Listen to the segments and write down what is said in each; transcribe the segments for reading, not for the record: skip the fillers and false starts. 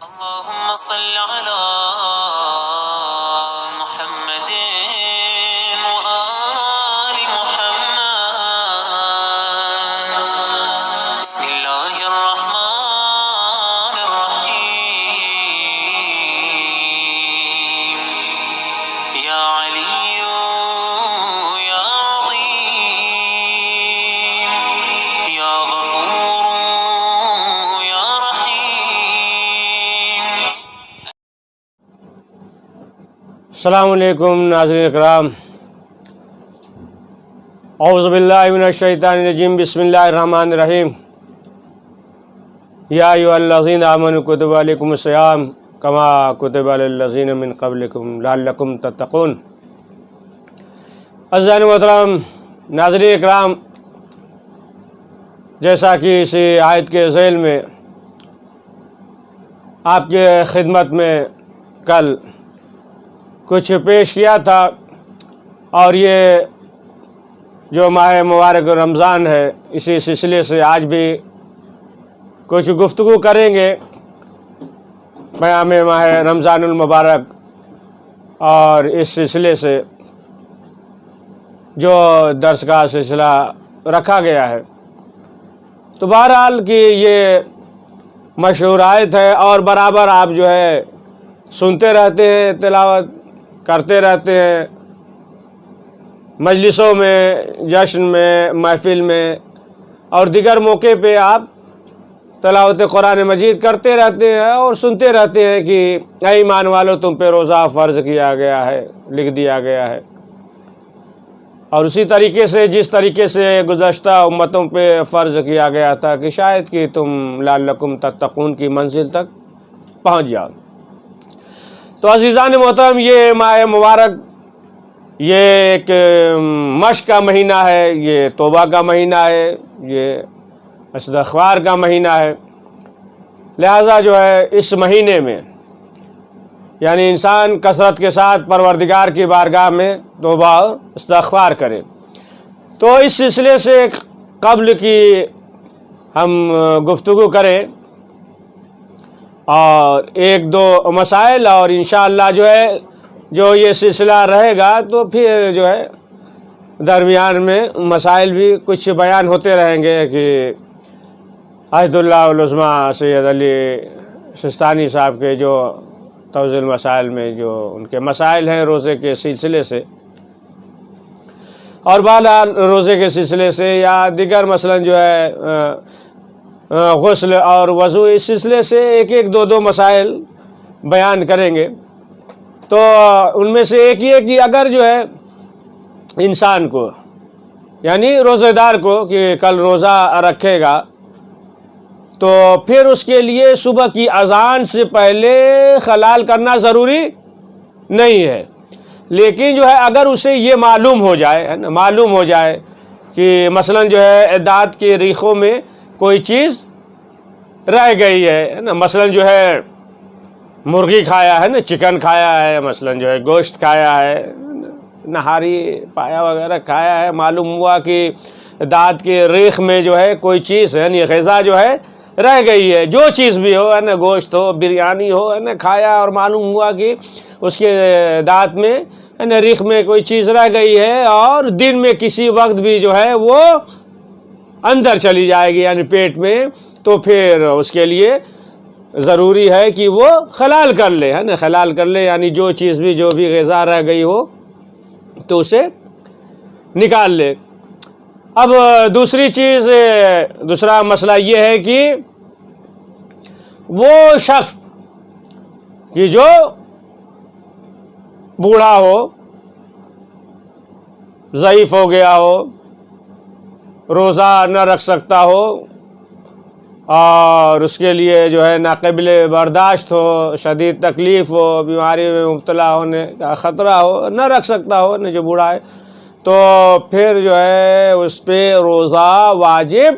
اللهم صل على محمد وآل محمد بسم الله الرحمن الرحيم يا علي يا عظيم يا غفور يا رحيم. السلام علیکم ناظرین اکرام، اعوذ باللہ من الشیطان الرجیم، بسم اللہ الرحمن الرحیم. یا ایھا الذین آمنوا کتب علیکم الصیام کما کتب علی الذین من قبلکم لعلکم تتقون. عزیزان محترم ناظرین اکرام، جیسا کہ اس آیت کے ذیل میں آپ کے خدمت میں کل کچھ پیش کیا تھا، اور یہ جو ماہ مبارک رمضان ہے اسی سلسلے سے آج بھی کچھ گفتگو کریں گے پیام ماہ رمضان المبارک اور اس سلسلے سے جو درس کا سلسلہ رکھا گیا ہے. تو بہرحال کہ یہ مشہور آیت ہے اور برابر آپ جو ہے سنتے رہتے ہیں، تلاوت کرتے رہتے ہیں، مجلسوں میں، جشن میں، محفل میں اور دیگر موقع پہ آپ تلاوت قرآن مجید کرتے رہتے ہیں اور سنتے رہتے ہیں کہ اے ایمان والو تم پہ روزہ فرض کیا گیا ہے، لکھ دیا گیا ہے. اور اسی طریقے سے جس طریقے سے گزشتہ امتوں پہ فرض کیا گیا تھا کہ شاید کہ تم لعلکم تتقون کی منزل تک پہنچ جاؤ. تو عزیزان محترم، یہ ماہ مبارک یہ ایک مشق کا مہینہ ہے، یہ توبہ کا مہینہ ہے، یہ استغفار کا مہینہ ہے. لہٰذا جو ہے اس مہینے میں یعنی انسان کثرت کے ساتھ پروردگار کی بارگاہ میں توبہ اور استغفار کرے. تو اس سلسلے سے قبل کی ہم گفتگو کریں اور ایک دو مسائل، اور انشاءاللہ جو ہے جو یہ سلسلہ رہے گا تو پھر جو ہے درمیان میں مسائل بھی کچھ بیان ہوتے رہیں گے کہ عہد اللہ العظمیٰ سید علی سستانی صاحب کے جو توضیح المسائل میں جو ان کے مسائل ہیں روزے کے سلسلے سے، اور بہرحال روزے کے سلسلے سے یا دیگر مثلا جو ہے غسل اور وضو، اس سلسلے سے ایک دو مسائل بیان کریں گے. تو ان میں سے ایک یہ کہ اگر جو ہے انسان کو یعنی روزہ دار کو کہ کل روزہ رکھے گا تو پھر اس کے لیے صبح کی اذان سے پہلے حلال کرنا ضروری نہیں ہے. لیکن جو ہے اگر اسے یہ معلوم ہو جائے کہ مثلا جو ہے دانت کے ریخوں میں کوئی چیز رہ گئی ہے نا، مثلا جو ہے مرغی کھایا ہے نا، چکن کھایا ہے، مثلا جو ہے گوشت کھایا ہے، نہاری پایا وغیرہ کھایا ہے، معلوم ہوا کہ دانت کے ریخ میں جو ہے کوئی چیز ہے یعنی غذا جو ہے رہ گئی ہے، جو چیز بھی ہو ہے نا، گوشت ہو، بریانی ہو ہے نا، کھایا اور معلوم ہوا کہ اس کے دانت میں ہے نا ریخ میں کوئی چیز رہ گئی ہے اور دن میں کسی وقت بھی جو ہے وہ اندر چلی جائے گی یعنی پیٹ میں، تو پھر اس کے لیے ضروری ہے کہ وہ حلال کر لے ہے نا، حلال کر لے یعنی جو چیز بھی جو بھی غذا رہ گئی ہو تو اسے نکال لے. اب دوسرا مسئلہ یہ ہے کہ وہ شخص کہ جو بوڑھا ہو، ضعیف ہو گیا ہو، روزہ نہ رکھ سکتا ہو اور اس کے لیے جو ہے ناقابل برداشت ہو، شدید تکلیف ہو، بیماری میں مبتلا ہونے کا خطرہ ہو، نہ رکھ سکتا ہو نہ جو بوڑھا ہے، تو پھر جو ہے اس پہ روزہ واجب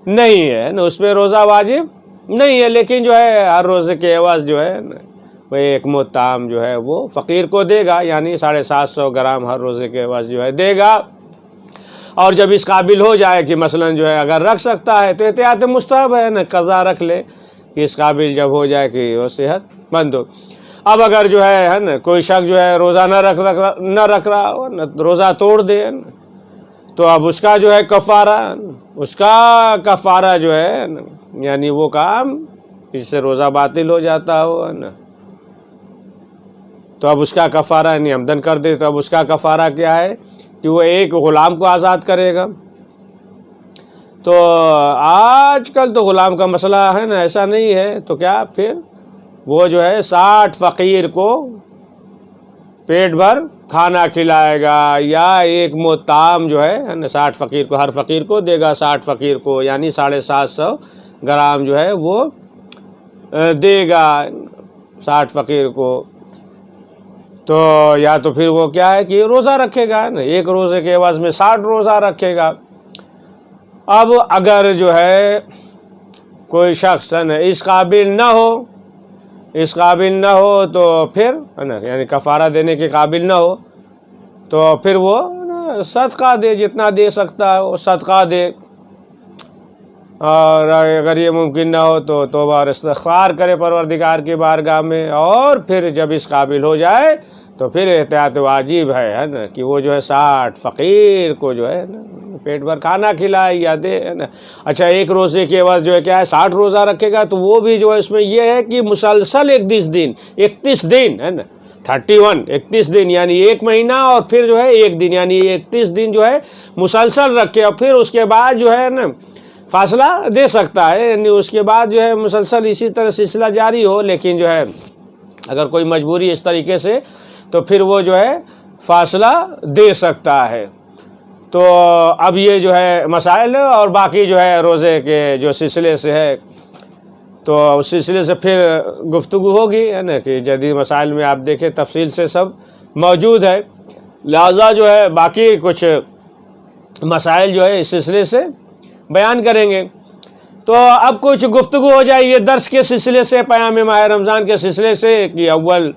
نہیں ہے نا، اس پہ روزہ واجب نہیں ہے. لیکن جو ہے ہر روزے کے عوض جو ہے وہ ایک متعام جو ہے وہ فقیر کو دے گا، یعنی 750 گرام ہر روزے کے عوض جو ہے دے گا. اور جب اس قابل ہو جائے کہ مثلا جو ہے اگر رکھ سکتا ہے تو احتیاط مستحب ہے نا، قضا رکھ لے کہ اس قابل جب ہو جائے کہ وہ صحت مند ہو۔ اب اگر جو ہے نا کوئی شخص جو ہے روزہ نہ رکھ رہا ہو نا، روزہ توڑ دے نا، تو اب اس کا جو ہے کفارہ جو ہے نا، یعنی وہ کام جس سے روزہ باطل ہو جاتا ہو نا، تو اب اس کا کفارہ یعنی عمدن کر دے تو اب اس کا کفارہ کیا ہے کہ وہ ایک غلام کو آزاد کرے گا۔ تو آج کل تو غلام کا مسئلہ ہے نا ایسا نہیں ہے، تو کیا پھر وہ جو ہے 60 فقیر کو پیٹ بھر کھانا کھلائے گا، یا ایک مطعم جو ہے نا 60 فقیر کو، ہر فقیر کو دے گا 60 فقیر کو، یعنی 750 گرام جو ہے وہ دے گا 60 فقیر کو۔ تو یا تو پھر وہ کیا ہے کہ روزہ رکھے گا نا، ایک روزے کے عوض میں 60 روزہ رکھے گا۔ اب اگر جو ہے کوئی شخص ہے نا اس قابل نہ ہو تو پھر ہے نا یعنی کفارہ دینے کے قابل نہ ہو تو پھر وہ صدقہ دے، جتنا دے سکتا ہے وہ صدقہ دے، اور اگر یہ ممکن نہ ہو تو توبہ اور استغفار کرے پروردگار کی بارگاہ میں، اور پھر جب اس قابل ہو جائے تو پھر احتیاط واجب ہے نا کہ وہ جو ہے 60 فقیر کو جو ہے نا پیٹ بھر کھانا کھلائے یا دے ہے نا۔ اچھا ایک روزے کے بعد جو ہے کیا ہے 60 روزہ رکھے گا، تو وہ بھی جو ہے اس میں یہ ہے کہ مسلسل 31 دن ہے نا 31 دن یعنی ایک مہینہ، اور پھر جو ہے ایک دن یعنی 31 دن جو ہے مسلسل رکھے، اور پھر اس کے بعد جو ہے نا فاصلہ دے سکتا ہے، یعنی اس کے بعد جو ہے مسلسل اسی طرح سلسلہ جاری ہو، لیکن جو ہے اگر کوئی مجبوری اس طریقے سے تو پھر وہ جو ہے فاصلہ دے سکتا ہے۔ تو اب یہ جو ہے مسائل اور باقی جو ہے روزے کے جو سلسلے سے ہے تو اس سلسلے سے پھر گفتگو ہوگی ہے نا کہ جدید مسائل میں آپ دیکھیں تفصیل سے سب موجود ہے، لہذا جو ہے باقی کچھ مسائل جو ہے اس سلسلے سے بیان کریں گے۔ تو اب کچھ گفتگو ہو جائے یہ درس کے سلسلے سے، پیام ماہ رمضان کے سلسلے سے، کہ اول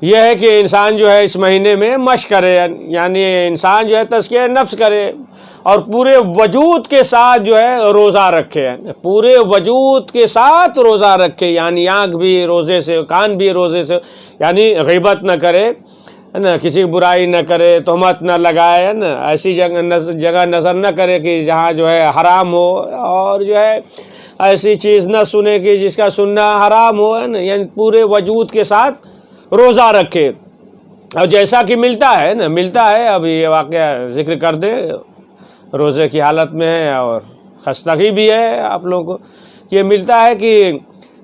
یہ ہے کہ انسان جو ہے اس مہینے میں مشق کرے، یعنی انسان جو ہے تزکیہ نفس کرے اور پورے وجود کے ساتھ جو ہے روزہ رکھے، پورے وجود کے ساتھ روزہ رکھے، یعنی آنکھ بھی روزے سے، کان بھی روزے سے، یعنی غیبت نہ کرے ہے نا، کسی کی برائی نہ کرے، تہمت نہ لگائے ہے نا، ایسی جگہ نظر نہ کرے کہ جہاں جو ہے حرام ہو، اور جو ہے ایسی چیز نہ سنے کہ جس کا سننا حرام ہو ہے نا، یعنی پورے وجود کے ساتھ روزہ رکھے۔ اور جیسا کہ ملتا ہے اب یہ واقعہ ذکر کر دے، روزے کی حالت میں ہے اور خستگی بھی ہے آپ لوگوں کو، یہ ملتا ہے کہ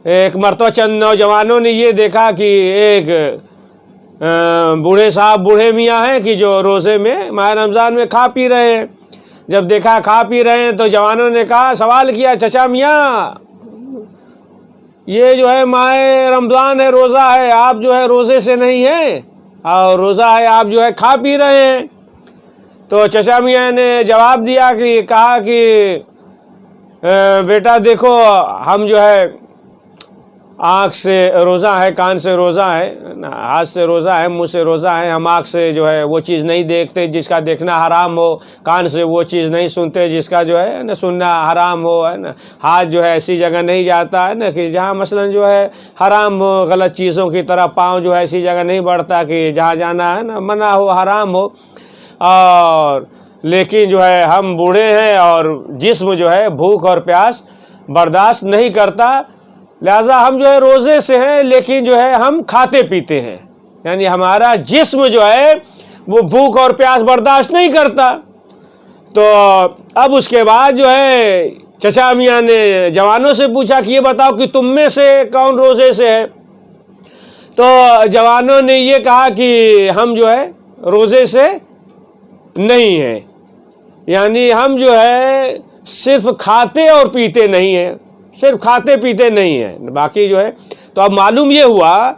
ایک مرتبہ چند نوجوانوں نے یہ دیکھا کہ ایک بوڑھے میاں ہیں کہ جو روزے میں ماہ رمضان میں کھا پی رہے ہیں۔ جب دیکھا کھا پی رہے ہیں تو جوانوں نے کہا، سوال کیا، چچا میاں یہ جو ہے ماہ رمضان ہے، روزہ ہے، آپ جو ہے روزے سے نہیں ہیں، اور روزہ ہے آپ جو ہے کھا پی رہے ہیں۔ تو چچا میاں نے جواب دیا کہ کہا کہ بیٹا دیکھو، ہم جو ہے آنکھ سے روزہ ہے، کان سے روزہ ہے، ہاتھ سے روزہ ہے، منہ سے روزہ ہے، ہم آنکھ سے جو ہے وہ چیز نہیں دیکھتے جس کا دیکھنا حرام ہو، کان سے وہ چیز نہیں سنتے جس کا جو ہے نا سننا حرام ہو ہے نا، ہاتھ جو ہے ایسی جگہ نہیں جاتا ہے نا کہ جہاں مثلا جو ہے حرام ہو، غلط چیزوں کی طرف پاؤں جو ہے ایسی جگہ نہیں بڑھتا کہ جہاں جانا ہے نا منع ہو، حرام ہو، اور لیکن جو ہے ہم بوڑھے ہیں اور جسم جو ہے بھوک اور پیاس برداشت نہیں کرتا، لہذا ہم جو ہے روزے سے ہیں لیکن جو ہے ہم کھاتے پیتے ہیں، یعنی ہمارا جسم جو ہے وہ بھوک اور پیاس برداشت نہیں کرتا۔ تو اب اس کے بعد جو ہے چچا میاں نے جوانوں سے پوچھا کہ یہ بتاؤ کہ تم میں سے کون روزے سے ہے؟ تو جوانوں نے یہ کہا کہ ہم جو ہے روزے سے نہیں ہیں، یعنی ہم جو ہے صرف کھاتے اور پیتے نہیں ہیں، صرف کھاتے پیتے نہیں ہیں، باقی جو ہے۔ تو اب معلوم یہ ہوا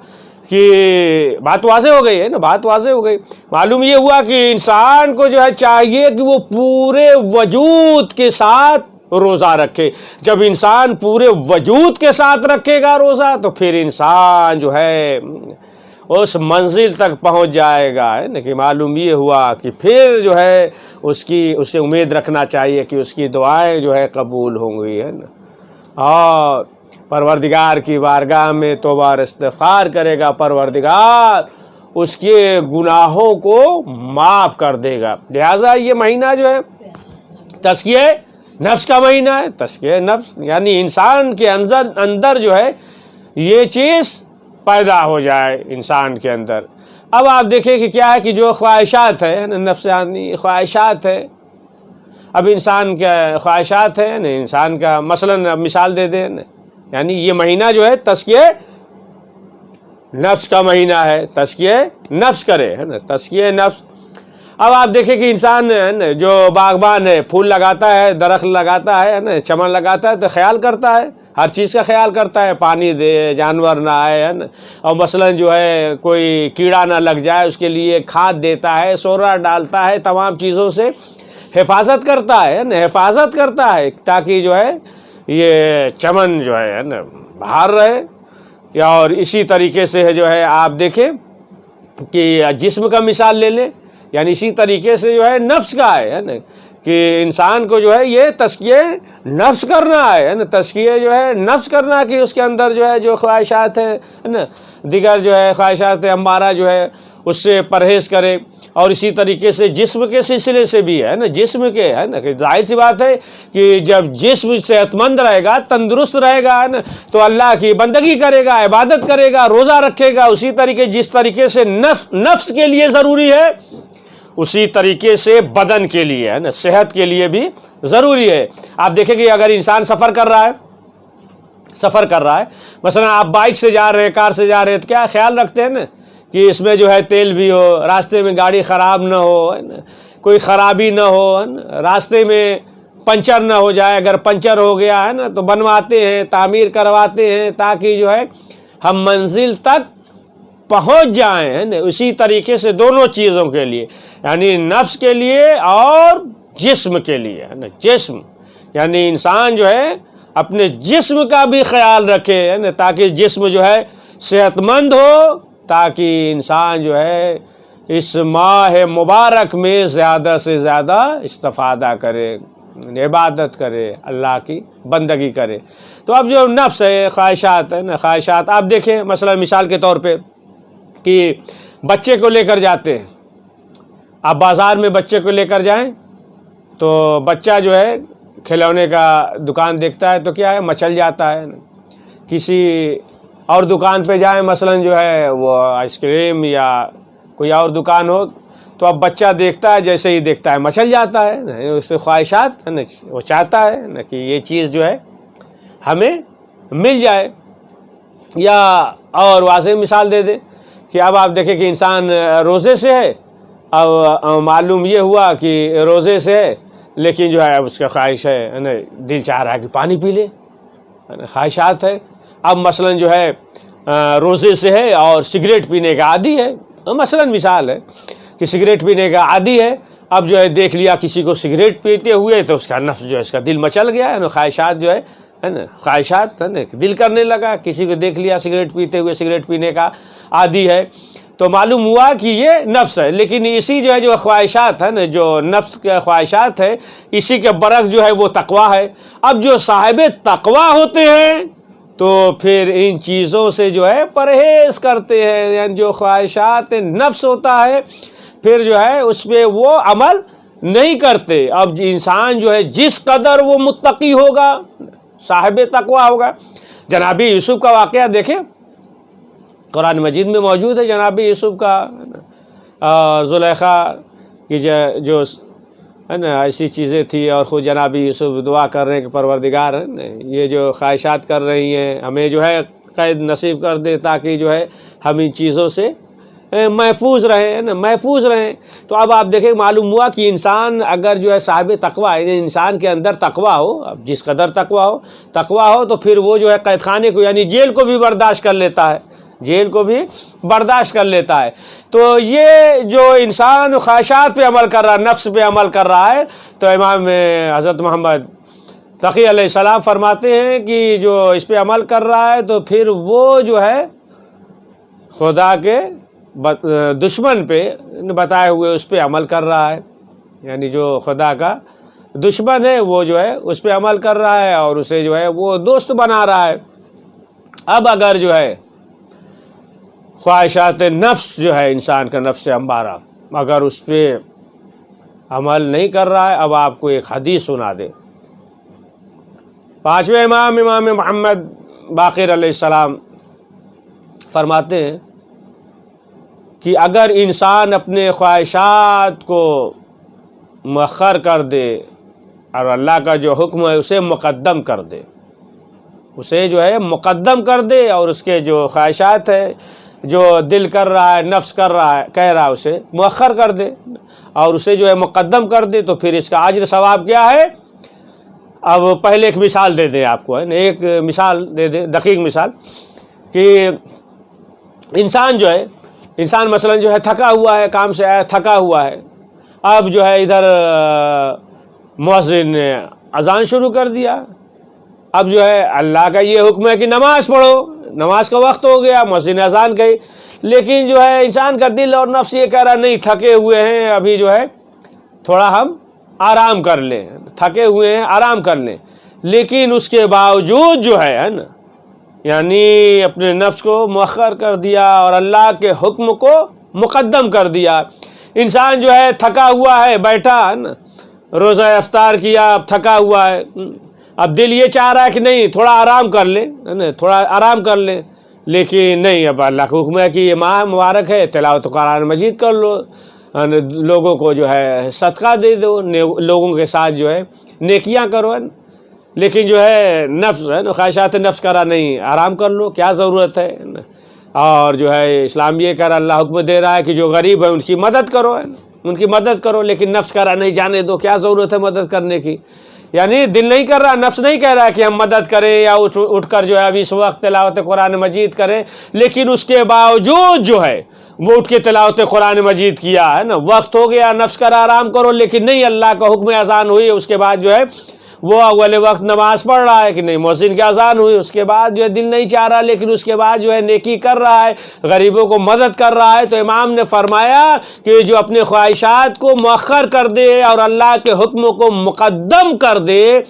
کہ بات واضح ہو گئی ہے نا، بات واضح ہو گئی، معلوم یہ ہوا کہ انسان کو جو ہے چاہیے کہ وہ پورے وجود کے ساتھ روزہ رکھے۔ جب انسان پورے وجود کے ساتھ رکھے گا روزہ تو پھر انسان جو ہے اس منزل تک پہنچ جائے گا، ہے نا کہ معلوم یہ ہوا کہ پھر جو ہے اسے امید رکھنا چاہیے کہ اس کی دعائیں جو ہے قبول ہوں گی، ہے نا۔ اور پروردگار کی بارگاہ میں توبہ اور استغفار کرے گا، پروردگار اس کے گناہوں کو معاف کر دے گا۔ لہٰذا یہ مہینہ جو ہے تزکیہ نفس کا مہینہ ہے۔ تزکیہ نفس یعنی انسان کے اندر جو ہے یہ چیز پیدا ہو جائے انسان کے اندر۔ اب آپ دیکھیں کہ کیا ہے کہ جو خواہشات ہے نفسانی خواہشات ہے، اب انسان کے خواہشات ہے نا، انسان کا مثلا مثال دے دیں نا، یعنی یہ مہینہ جو ہے تزکیہ نفس کا مہینہ ہے، تزکیہ نفس کرے ہے نا، تزکیہ نفس۔ اب آپ دیکھیں کہ انسان ہے نا جو باغبان ہے، پھول لگاتا ہے، درخت لگاتا ہے نا، چمن لگاتا ہے تو خیال کرتا ہے، ہر چیز کا خیال کرتا ہے، پانی دے، جانور نہ آئے ہے نا، اور مثلا جو ہے کوئی کیڑا نہ لگ جائے اس کے لیے کھاد دیتا ہے، سورا ڈالتا ہے، تمام چیزوں سے حفاظت کرتا ہے نا، حفاظت کرتا ہے تاکہ جو ہے یہ چمن جو ہے نا باہر رہے۔ یا اور اسی طریقے سے جو ہے آپ دیکھیں کہ جسم کا مثال لے لیں، یعنی اسی طریقے سے جو ہے نفس کا ہے نا کہ انسان کو جو ہے یہ تزکیہ نفس کرنا ہے نا، تزکیہ جو ہے نفس کرنا کہ اس کے اندر جو ہے جو خواہشات ہے نا، دیگر جو ہے خواہشات امارہ جو ہے اس سے پرہیز کرے۔ اور اسی طریقے سے جسم کے سلسلے سے بھی ہے نا، جسم کے ہے نا کہ ظاہر سی بات ہے کہ جب جسم صحت مند رہے گا، تندرست رہے گا نا، تو اللہ کی بندگی کرے گا، عبادت کرے گا، روزہ رکھے گا۔ اسی طریقے جس طریقے سے نفس کے لیے ضروری ہے اسی طریقے سے بدن کے لیے ہے نا، صحت کے لیے بھی ضروری ہے۔ آپ دیکھیں کہ اگر انسان سفر کر رہا ہے مثلا آپ بائک سے جا رہے ہیں، کار سے جا رہے ہیں، تو کیا خیال رکھتے ہیں نا کہ اس میں جو ہے تیل بھی ہو، راستے میں گاڑی خراب نہ ہو ہے نا، کوئی خرابی نہ ہو ہے نا، راستے میں پنچر نہ ہو جائے، اگر پنچر ہو گیا ہے نا تو بنواتے ہیں، تعمیر کرواتے ہیں تاکہ جو ہے ہم منزل تک پہنچ جائیں ہے نا۔ اسی طریقے سے دونوں چیزوں کے لیے یعنی نفس کے لیے اور جسم کے لیے ہے نا، جسم یعنی انسان جو ہے اپنے جسم کا بھی خیال رکھے ہے نا، تاکہ جسم جو ہے صحت مند ہو، تاکہ انسان جو ہے اس ماہ مبارک میں زیادہ سے زیادہ استفادہ کرے، عبادت کرے، اللہ کی بندگی کرے۔ تو اب جو نفس ہے، خواہشات ہے نا، خواہشات آپ دیکھیں مثلا مثال کے طور پہ کہ بچے کو لے کر جاتے ہیں، آپ بازار میں بچے کو لے کر جائیں تو بچہ جو ہے کھلونے کا دکان دیکھتا ہے تو کیا ہے مچل جاتا ہے نا، کسی اور دکان پہ جائیں مثلا جو ہے وہ آئس کریم یا کوئی اور دکان ہو تو اب بچہ دیکھتا ہے، جیسے ہی دیکھتا ہے مچل جاتا ہے، اس سے خواہشات ہے نا، وہ چاہتا ہے نا کہ یہ چیز جو ہے ہمیں مل جائے۔ یا اور واضح مثال دے دیں کہ اب آپ دیکھیں کہ انسان روزے سے ہے، اب معلوم یہ ہوا کہ روزے سے ہے لیکن جو ہے اب اس کا خواہش ہے نا، دل چاہ رہا ہے کہ پانی پی لے، خواہشات ہے۔ اب مثلا جو ہے روزے سے ہے اور سگریٹ پینے کا عادی ہے، مثلا مثال ہے کہ سگریٹ پینے کا عادی ہے، اب جو ہے دیکھ لیا کسی کو سگریٹ پیتے ہوئے تو اس کا نفس جو ہے اس کا دل مچل گیا ہے نا، خواہشات جو ہے نا، خواہشات ہے نا، دل کرنے لگا، کسی کو دیکھ لیا سگریٹ پیتے ہوئے، سگریٹ پینے کا عادی ہے تو معلوم ہوا کہ یہ نفس ہے۔ لیکن اسی جو ہے جو خواہشات ہے نا، جو نفس کے خواہشات ہے، اسی کے برعکس جو ہے وہ تقویٰ ہے۔ اب جو صاحب تقویٰ ہوتے ہیں تو پھر ان چیزوں سے جو ہے پرہیز کرتے ہیں، یعنی جو خواہشات نفس ہوتا ہے پھر جو ہے اس پہ وہ عمل نہیں کرتے۔ اب انسان جو ہے جس قدر وہ متقی ہوگا، صاحب تقویٰ ہوگا، جناب یوسف کا واقعہ دیکھیں قرآن مجید میں موجود ہے، جناب یوسف کا زلیخا کی جو ہے نا ایسی چیزیں تھی، اور خود جناب یوسف دعا کر رہے ہیں کہ پروردگار ہے نا یہ جو خواہشات کر رہی ہیں ہمیں جو ہے قید نصیب کر دے تاکہ جو ہے ہم ان چیزوں سے محفوظ رہیں نا، محفوظ رہیں۔ تو اب آپ دیکھیں معلوم ہوا کہ انسان اگر جو ہے صاحب تقویٰ ہے، انسان کے اندر تقویٰ ہو، اب جس قدر تقویٰ ہو تو پھر وہ جو ہے قید خانے کو یعنی جیل کو بھی برداشت کر لیتا ہے، جیل کو بھی برداشت کر لیتا ہے۔ تو یہ جو انسان خواہشات پہ عمل کر رہا ہے، نفس پہ عمل کر رہا ہے، تو امام حضرت محمد تقی علیہ السلام فرماتے ہیں کہ جو اس پہ عمل کر رہا ہے تو پھر وہ جو ہے خدا کے دشمن پہ بتائے ہوئے اس پہ عمل کر رہا ہے، یعنی جو خدا کا دشمن ہے وہ جو ہے اس پہ عمل کر رہا ہے اور اسے جو ہے وہ دوست بنا رہا ہے۔ اب اگر جو ہے خواہشات نفس جو ہے انسان کا نفس امارہ اگر اس پہ عمل نہیں کر رہا ہے، اب آپ کو ایک حدیث سنا دے۔ پانچویں امام محمد باقر علیہ السلام فرماتے ہیں کہ اگر انسان اپنے خواہشات کو مؤخر کر دے اور اللہ کا جو حکم ہے اسے مقدم کر دے، اسے جو ہے مقدم کر دے، اور اس کے جو خواہشات ہے جو دل کر رہا ہے، نفس کر رہا ہے، کہہ رہا ہے، اسے مؤخر کر دے اور اسے جو ہے مقدم کر دے، تو پھر اس کا اجر ثواب کیا ہے؟ اب پہلے ایک مثال دے دیں آپ کو، ہے نا، ایک مثال دے دیں، دقیق مثال، کہ انسان مثلا جو ہے تھکا ہوا ہے، کام سے آیا تھکا ہوا ہے، اب جو ہے ادھر مؤذن نے اذان شروع کر دیا، اب جو ہے اللہ کا یہ حکم ہے کہ نماز پڑھو، نماز کا وقت ہو گیا، مؤذن نے اذان کہی، لیکن جو ہے انسان کا دل اور نفس یہ کہہ رہا نہیں، تھکے ہوئے ہیں، ابھی جو ہے تھوڑا ہم آرام کر لیں، تھکے ہوئے ہیں آرام کر لیں، لیکن اس کے باوجود جو ہے نا، یعنی اپنے نفس کو مؤخر کر دیا اور اللہ کے حکم کو مقدم کر دیا۔ انسان جو ہے تھکا ہوا ہے، بیٹھا ہے نا، روزہ افطار کیا، اب تھکا ہوا ہے، اب دل یہ چاہ رہا ہے کہ نہیں تھوڑا آرام کر لیں، ہے نا، تھوڑا آرام کر لیں، لیکن نہیں، اب اللہ کا حکم ہے کہ یہ ماہ مبارک ہے، تلاوت قرآن مجید کر لو، لوگوں کو جو ہے صدقہ دے دو، لوگوں کے ساتھ جو ہے نیکیاں کرو، لیکن جو ہے نفس ہے نا، خواہشات نفس کرا نہیں، آرام کر لو، کیا ضرورت ہے نا۔ اور جو ہے اسلام یہ کہہ رہا، اللہ حکم دے رہا ہے کہ جو غریب ہے ان کی مدد کرو، ان کی مدد کرو، لیکن نفس کہہ رہا نہیں، جانے دو، کیا ضرورت ہے مدد کرنے کی، یعنی دل نہیں کر رہا، نفس نہیں کہہ رہا کہ ہم مدد کریں یا اٹھ کر جو ہے ابھی اس وقت تلاوت قرآن مجید کریں، لیکن اس کے باوجود جو ہے وہ اٹھ کے تلاوت قرآن مجید کیا، ہے نا، وقت ہو گیا، نفس کر آرام کرو، لیکن نہیں، اللہ کا حکم اذان ہوئی، اس کے بعد جو ہے وہ اول وقت نماز پڑھ رہا ہے کہ نہیں، مؤذن کی اذان ہوئی، اس کے بعد جو ہے دل نہیں چاہ رہا، لیکن اس کے بعد جو ہے نیکی کر رہا ہے، غریبوں کو مدد کر رہا ہے، تو امام نے فرمایا کہ جو اپنے خواہشات کو مؤخر کر دے اور اللہ کے حکم کو مقدم کر دے،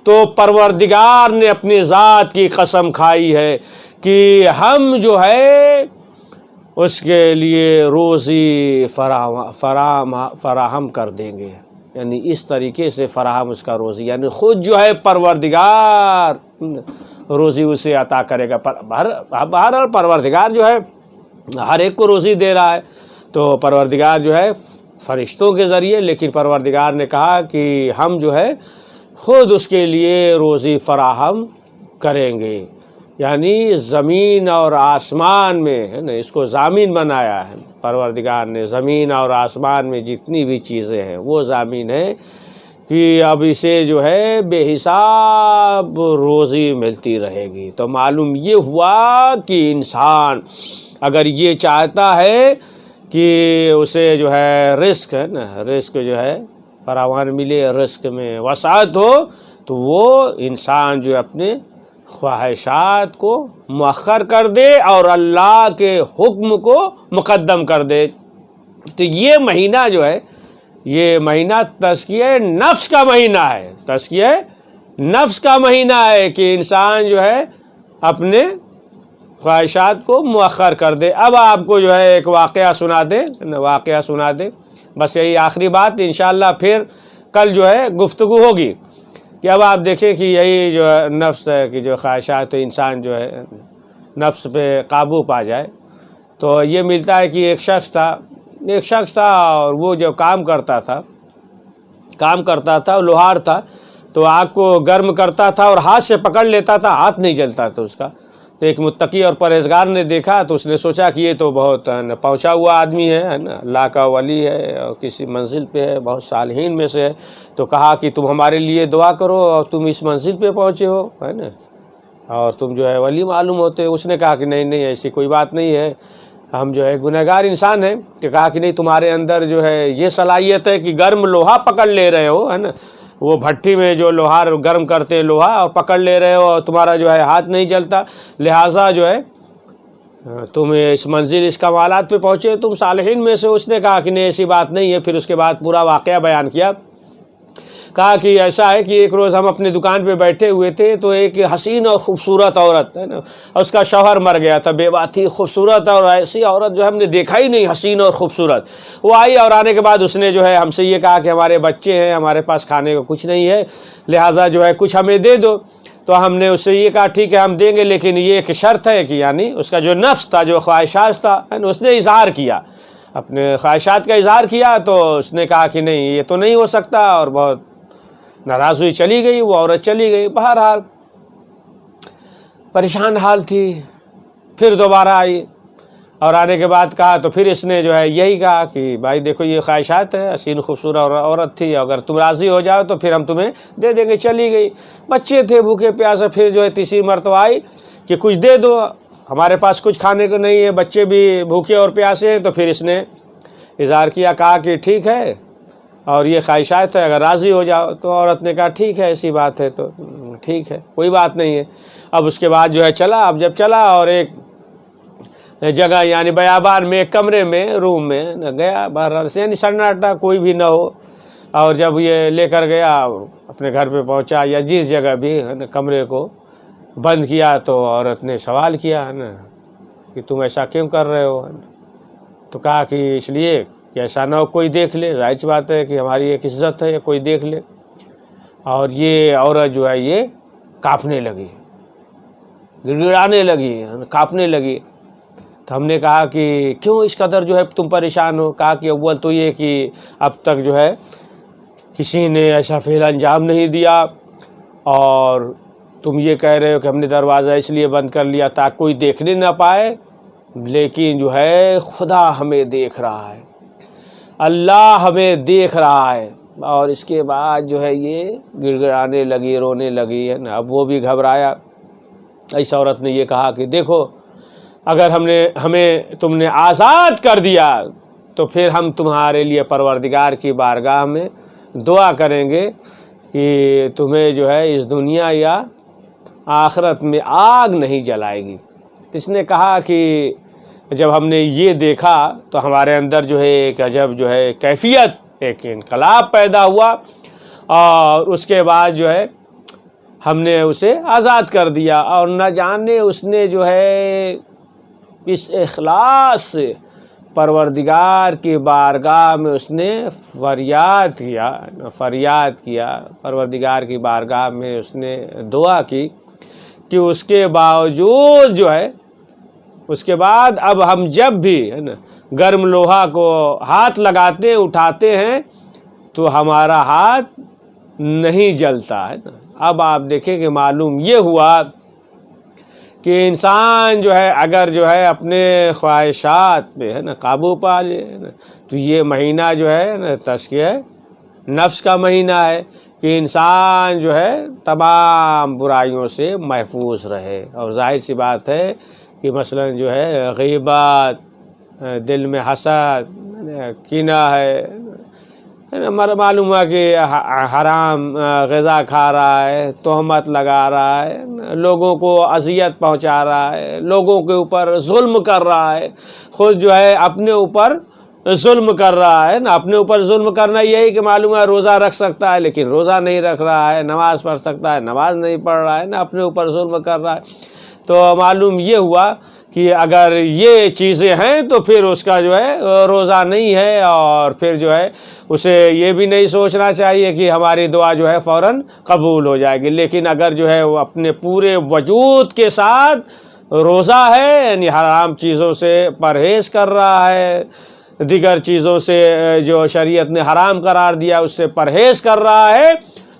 تو پروردگار نے اپنی ذات کی قسم کھائی ہے کہ ہم جو ہے اس کے لیے روزی فراہم کر دیں گے، یعنی اس طریقے سے فراہم اس کا روزی، یعنی خود جو ہے پروردگار روزی اسے عطا کرے گا۔ بہرحال پروردگار جو ہے ہر ایک کو روزی دے رہا ہے، تو پروردگار جو ہے فرشتوں کے ذریعے، لیکن پروردگار نے کہا کہ ہم جو ہے خود اس کے لیے روزی فراہم کریں گے، یعنی زمین اور آسمان میں، ہے نا، اس کو ضامین بنایا ہے پروردگار نے، زمین اور آسمان میں جتنی بھی چیزیں ہیں وہ ضامین ہیں کہ اب اسے جو ہے بے حساب روزی ملتی رہے گی۔ تو معلوم یہ ہوا کہ انسان اگر یہ چاہتا ہے کہ اسے جو ہے رزق، ہے نا، رزق جو ہے فراوان ملے، رزق میں وسعت ہو، تو وہ انسان جو اپنے خواہشات کو مؤخر کر دے اور اللہ کے حکم کو مقدم کر دے۔ تو یہ مہینہ جو ہے، یہ مہینہ تزکیہ نفس کا مہینہ ہے، تزکیہ نفس کا مہینہ ہے کہ انسان جو ہے اپنے خواہشات کو مؤخر کر دے۔ اب آپ کو جو ہے ایک واقعہ سنا دے، بس یہی آخری بات، انشاءاللہ پھر کل جو ہے گفتگو ہوگی، کہ اب آپ دیکھیں کہ یہی جو ہے نفس ہے کہ جو خواہشات انسان جو ہے نفس پہ قابو پا جائے، تو یہ ملتا ہے کہ ایک شخص تھا اور وہ جو کام کرتا تھا لوہار تھا، تو آگ کو گرم کرتا تھا اور ہاتھ سے پکڑ لیتا تھا، ہاتھ نہیں جلتا تھا اس کا۔ تو ایک متقی اور پرہیزگار نے دیکھا، تو اس نے سوچا کہ یہ تو بہت پہنچا ہوا آدمی ہے نا، اللہ کا ولی ہے اور کسی منزل پہ ہے، بہت صالحین میں سے ہے، تو کہا کہ تم ہمارے لیے دعا کرو، اور تم اس منزل پہ پہنچے ہو، ہے نا، اور تم جو ہے ولی معلوم ہوتے۔ اس نے کہا کہ نہیں ایسی کوئی بات نہیں ہے، ہم جو ہے گنہگار انسان ہیں۔ کہ کہا کہ نہیں، تمہارے اندر جو ہے یہ صلاحیت ہے کہ گرم لوہا پکڑ لے رہے ہو، ہے نا، وہ بھٹی میں جو لوہار گرم کرتے ہیں لوہا، اور پکڑ لے رہے ہو، اور تمہارا جو ہے ہاتھ نہیں جلتا، لہٰذا جو ہے تم اس منزل اس کمالات پہ پہنچے، تم صالحین میں سے۔ اس نے کہا کہ نہیں ایسی بات نہیں ہے۔ پھر اس کے بعد پورا واقعہ بیان کیا کہا کہ ایسا ہے کہ ایک روز ہم اپنی دکان پہ بیٹھے ہوئے تھے تو ایک حسین اور خوبصورت عورت ہے نا، اس کا شوہر مر گیا تھا، بیوہ تھی، خوبصورت اور ایسی عورت جو ہم نے دیکھا ہی نہیں، حسین اور خوبصورت. وہ آئی اور آنے کے بعد اس نے جو ہے ہم سے یہ کہا کہ ہمارے بچے ہیں، ہمارے پاس کھانے کو کچھ نہیں ہے، لہٰذا جو ہے کچھ ہمیں دے دو. تو ہم نے اس سے یہ کہا ٹھیک ہے ہم دیں گے، لیکن یہ ایک شرط ہے کہ یعنی اس کا جو نفس تھا، جو خواہشات تھا، اس نے اظہار کیا، اپنے خواہشات کا اظہار کیا. تو اس نے کہا کہ نہیں یہ تو نہیں ہو سکتا، اور بہت ناراض ہوئی چلی گئی. وہ عورت چلی گئی. بہرحال پریشان حال تھی. پھر دوبارہ آئی اور آنے کے بعد کہا تو پھر اس نے جو ہے یہی کہا کہ بھائی دیکھو یہ خواہشات ہے، حسین خوبصورت عورت تھی، اگر تم راضی ہو جاؤ تو پھر ہم تمہیں دے دیں گے. چلی گئی. بچے تھے بھوکے پیاسے. پھر جو ہے تیسری مرتبہ آئی کہ کچھ دے دو، ہمارے پاس کچھ کھانے کو نہیں ہے، بچے بھی بھوکے اور پیاسے ہیں. تو پھر اس نے اظہار کیا، کہا کہ ٹھیک ہے اور یہ خواہشات ہے، اگر راضی ہو جاؤ. تو عورت نے کہا ٹھیک ہے ایسی بات ہے تو ٹھیک ہے کوئی بات نہیں ہے. اب اس کے بعد جو ہے چلا. اب جب چلا اور ایک جگہ یعنی بیابان میں ایک کمرے میں روم میں گیا، بہرحال سے یعنی سناٹا کوئی بھی نہ ہو. اور جب یہ لے کر گیا اپنے گھر پہ پہنچا یا جس جگہ بھی کمرے کو بند کیا تو عورت نے سوال کیا ہے نا کہ تم ایسا کیوں کر رہے ہو. تو کہا کہ اس لیے کہ ایسا نہ ہو کوئی دیکھ لے، ظاہر سی بات ہے کہ ہماری ایک عزت ہے، کوئی دیکھ لے. اور یہ عورت جو ہے یہ کانپنے لگی، گڑگڑانے لگی، کانپنے لگی. تو ہم نے کہا کہ کیوں اس قدر جو ہے تم پریشان ہو. کہا کہ اول تو یہ کہ اب تک جو ہے کسی نے ایسا فعل انجام نہیں دیا، اور تم یہ کہہ رہے ہو کہ ہم نے دروازہ اس لیے بند کر لیا تاکہ کوئی دیکھنے نہ پائے، لیکن جو ہے خدا ہمیں دیکھ رہا ہے، اللہ ہمیں دیکھ رہا ہے. اور اس کے بعد جو ہے یہ گڑگڑانے لگی، رونے لگی ہے نا. اب وہ بھی گھبرایا. اس عورت نے یہ کہا کہ دیکھو اگر ہمیں تم نے آزاد کر دیا تو پھر ہم تمہارے لیے پروردگار کی بارگاہ میں دعا کریں گے کہ تمہیں جو ہے اس دنیا یا آخرت میں آگ نہیں جلائے گی. اس نے کہا کہ جب ہم نے یہ دیکھا تو ہمارے اندر جو ہے ایک عجب جو ہے کیفیت، ایک انقلاب پیدا ہوا، اور اس کے بعد جو ہے ہم نے اسے آزاد کر دیا. اور نہ جانے اس نے جو ہے اس اخلاص سے پروردگار کی بارگاہ میں اس نے فریاد کیا، پروردگار کی بارگاہ میں اس نے دعا کی کہ اس کے باوجود جو ہے اس کے بعد اب ہم جب بھی ہے نا گرم لوہا کو ہاتھ لگاتے اٹھاتے ہیں تو ہمارا ہاتھ نہیں جلتا ہے نا. اب آپ دیکھیں کہ معلوم یہ ہوا کہ انسان جو ہے اگر جو ہے اپنے خواہشات پہ ہے نا قابو پا لے نا، تو یہ مہینہ جو ہے نا تزکیہ نفس کا مہینہ ہے کہ انسان جو ہے تمام برائیوں سے محفوظ رہے. اور ظاہر سی بات ہے کہ مثلا جو ہے غیبت، دل میں حسد، کینہ ہے، معلوم ہوا کہ حرام غذا کھا رہا ہے، تہمت لگا رہا ہے، لوگوں کو اذیت پہنچا رہا ہے، لوگوں کے اوپر ظلم کر رہا ہے، خود جو ہے اپنے اوپر ظلم کر رہا ہے نا. اپنے اوپر ظلم کرنا یہی کہ معلوم ہے روزہ رکھ سکتا ہے لیکن روزہ نہیں رکھ رہا ہے، نماز پڑھ سکتا ہے نماز نہیں پڑھ رہا ہے نا، اپنے اوپر ظلم کر رہا ہے. تو معلوم یہ ہوا کہ اگر یہ چیزیں ہیں تو پھر اس کا جو ہے روزہ نہیں ہے، اور پھر جو ہے اسے یہ بھی نہیں سوچنا چاہیے کہ ہماری دعا جو ہے فوراً قبول ہو جائے گی. لیکن اگر جو ہے وہ اپنے پورے وجود کے ساتھ روزہ ہے، یعنی حرام چیزوں سے پرہیز کر رہا ہے، دیگر چیزوں سے جو شریعت نے حرام قرار دیا اس سے پرہیز کر رہا ہے،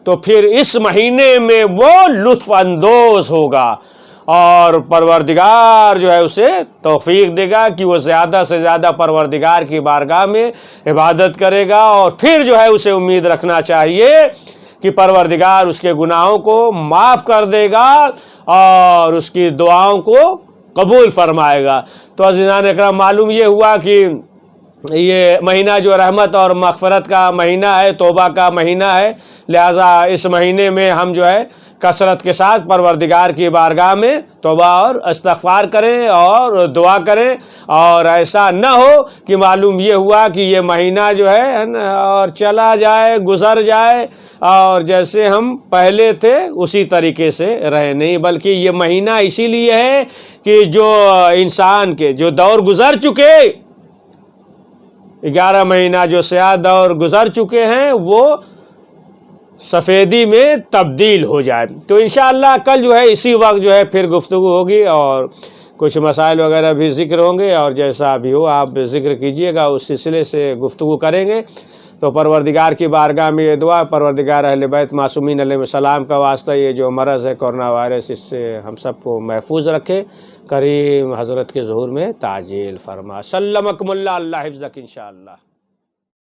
تو پھر اس مہینے میں وہ لطف اندوز ہوگا، اور پروردگار جو ہے اسے توفیق دے گا کہ وہ زیادہ سے زیادہ پروردگار کی بارگاہ میں عبادت کرے گا. اور پھر جو ہے اسے امید رکھنا چاہیے کہ پروردگار اس کے گناہوں کو معاف کر دے گا اور اس کی دعاؤں کو قبول فرمائے گا. تو عزیزان اکرام، معلوم یہ ہوا کہ یہ مہینہ جو رحمت اور مغفرت کا مہینہ ہے، توبہ کا مہینہ ہے، لہٰذا اس مہینے میں ہم جو ہے کثرت کے ساتھ پروردگار کی بارگاہ میں توبہ اور استغفار کریں اور دعا کریں، اور ایسا نہ ہو کہ معلوم یہ ہوا کہ یہ مہینہ جو ہے اور چلا جائے، گزر جائے، اور جیسے ہم پہلے تھے اسی طریقے سے رہے نہیں، بلکہ یہ مہینہ اسی لیے ہے کہ جو انسان کے جو دور گزر چکے، 11 مہینہ جو سیاہ دور گزر چکے ہیں وہ سفیدی میں تبدیل ہو جائے۔ تو انشاءاللہ کل جو ہے اسی وقت جو ہے پھر گفتگو ہوگی، اور کچھ مسائل وغیرہ بھی ذکر ہوں گے، اور جیسا بھی ہو آپ ذکر کیجئے گا، اس سلسلے سے گفتگو کریں گے۔ تو پروردگار کی بارگاہ میں یہ دعا، پروردگار اہل بیت معصومین علیہ السلام کا واسطہ یہ جو مرض ہے کورونا وائرس، اس سے ہم سب کو محفوظ رکھے، کریم حضرت کے ظہور میں تعجیل فرما۔ سلمکم اللہ، اللہ حفظک انشاءاللہ۔